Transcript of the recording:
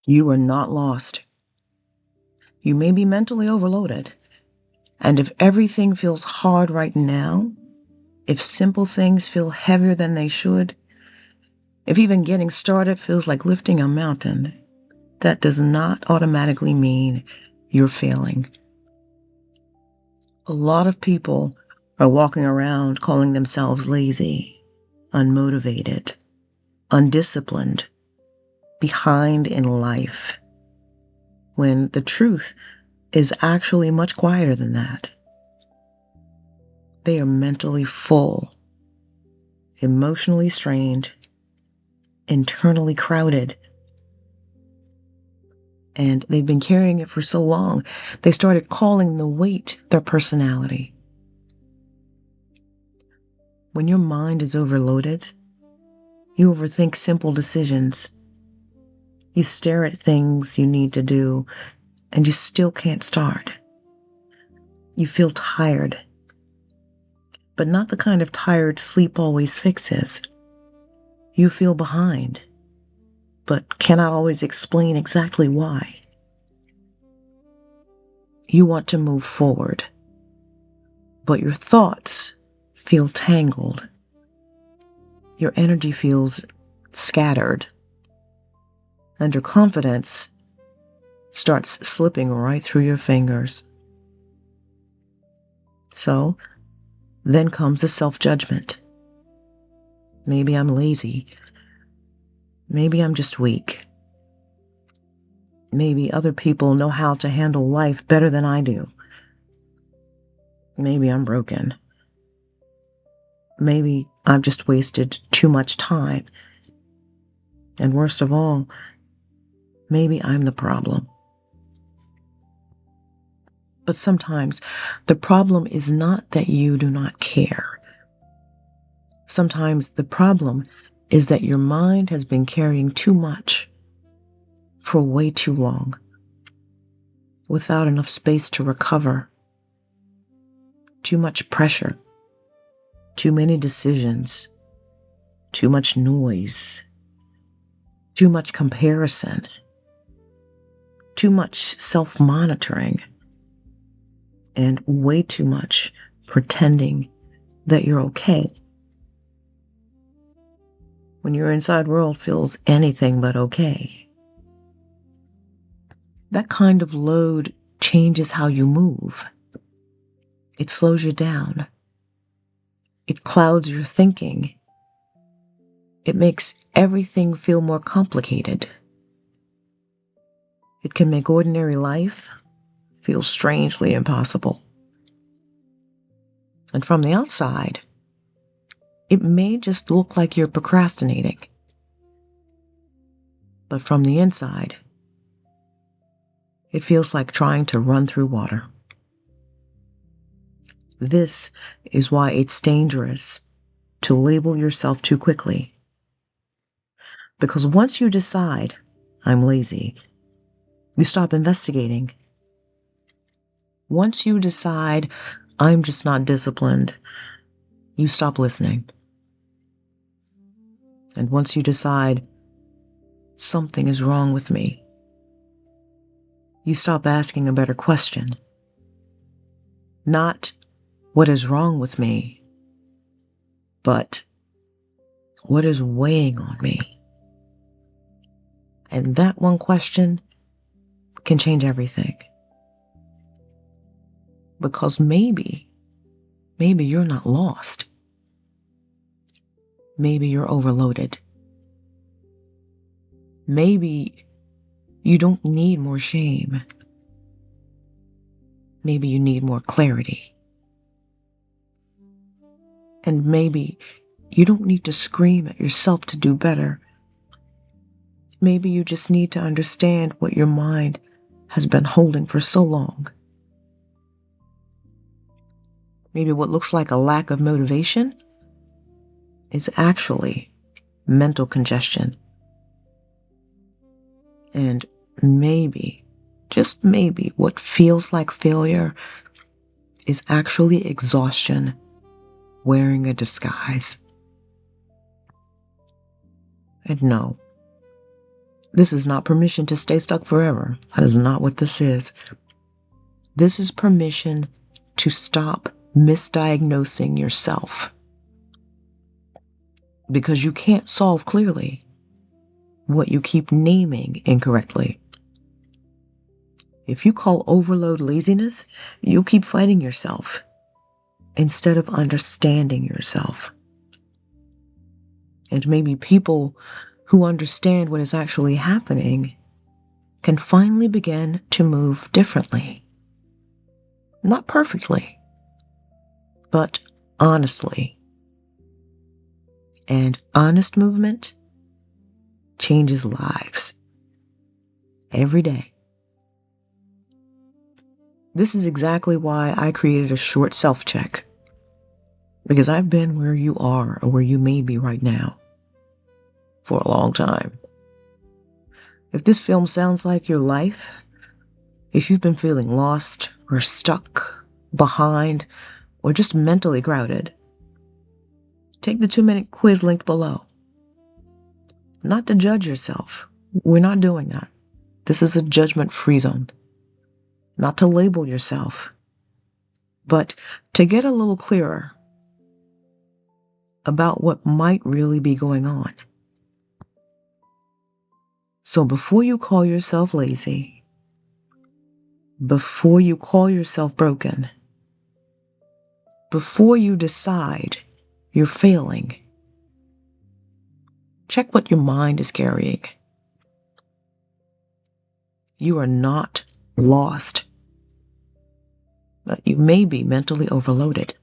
You are not lost. You may be mentally overloaded. And if everything feels hard right now, if simple things feel heavier than they should, if even getting started feels like lifting a mountain, that does not automatically mean you're failing. A lot of people are walking around calling themselves lazy, unmotivated, undisciplined, behind in life, when the truth is actually much quieter than that. They are mentally full, emotionally strained, internally crowded, and they've been carrying it for so long, they started calling the weight their personality. When your mind is overloaded, you overthink simple decisions. You stare at things you need to do, and you still can't start. You feel tired, but not the kind of tired sleep always fixes. You feel behind, but cannot always explain exactly why. You want to move forward, but your thoughts feel tangled. Your energy feels scattered, and your confidence starts slipping right through your fingers. So then comes the self-judgment. Maybe I'm lazy. Maybe I'm just weak. Maybe other people know how to handle life better than I do. Maybe I'm broken. Maybe I've just wasted too much time. And worst of all, maybe I'm the problem. But sometimes the problem is not that you do not care. Sometimes the problem is that your mind has been carrying too much for way too long, without enough space to recover. Too much pressure, too many decisions, too much noise, too much comparison, too much self-monitoring, and way too much pretending that you're okay. When your inside world feels anything but okay. That kind of load changes how you move. It slows you down. It clouds your thinking. It makes everything feel more complicated. It can make ordinary life feel strangely impossible. And from the outside, it may just look like you're procrastinating. But from the inside, it feels like trying to run through water. This is why it's dangerous to label yourself too quickly. Because once you decide, I'm lazy, you stop investigating. Once you decide, I'm just not disciplined, you stop listening. And once you decide, something is wrong with me, you stop asking a better question. Not, what is wrong with me, but what is weighing on me? And that one question can change everything. Because maybe you're not lost. Maybe you're overloaded. Maybe you don't need more shame. Maybe you need more clarity. And maybe you don't need to scream at yourself to do better. Maybe you just need to understand what your mind has been holding for so long. Maybe what looks like a lack of motivation is actually mental congestion. And maybe, just maybe, what feels like failure is actually exhaustion wearing a disguise. And no, This is not permission to stay stuck forever. That is not what this is. This is permission to stop misdiagnosing yourself, because you can't solve clearly what you keep naming incorrectly. If you call overload laziness, you'll keep fighting yourself instead of understanding yourself. And maybe people who understand what is actually happening can finally begin to move differently. Not perfectly, but honestly. And honest movement changes lives every day. This is exactly why I created a short self-check, because I've been where you are or where you may be right now for a long time. If this film sounds like your life, if you've been feeling lost or stuck, behind, or just mentally crowded, take the 2-minute quiz linked below. Not to judge yourself. We're not doing that. This is a judgment-free zone. Not to label yourself, but to get a little clearer about what might really be going on. So before you call yourself lazy, before you call yourself broken, before you decide you're failing, check what your mind is carrying. You are not lost, but you may be mentally overloaded.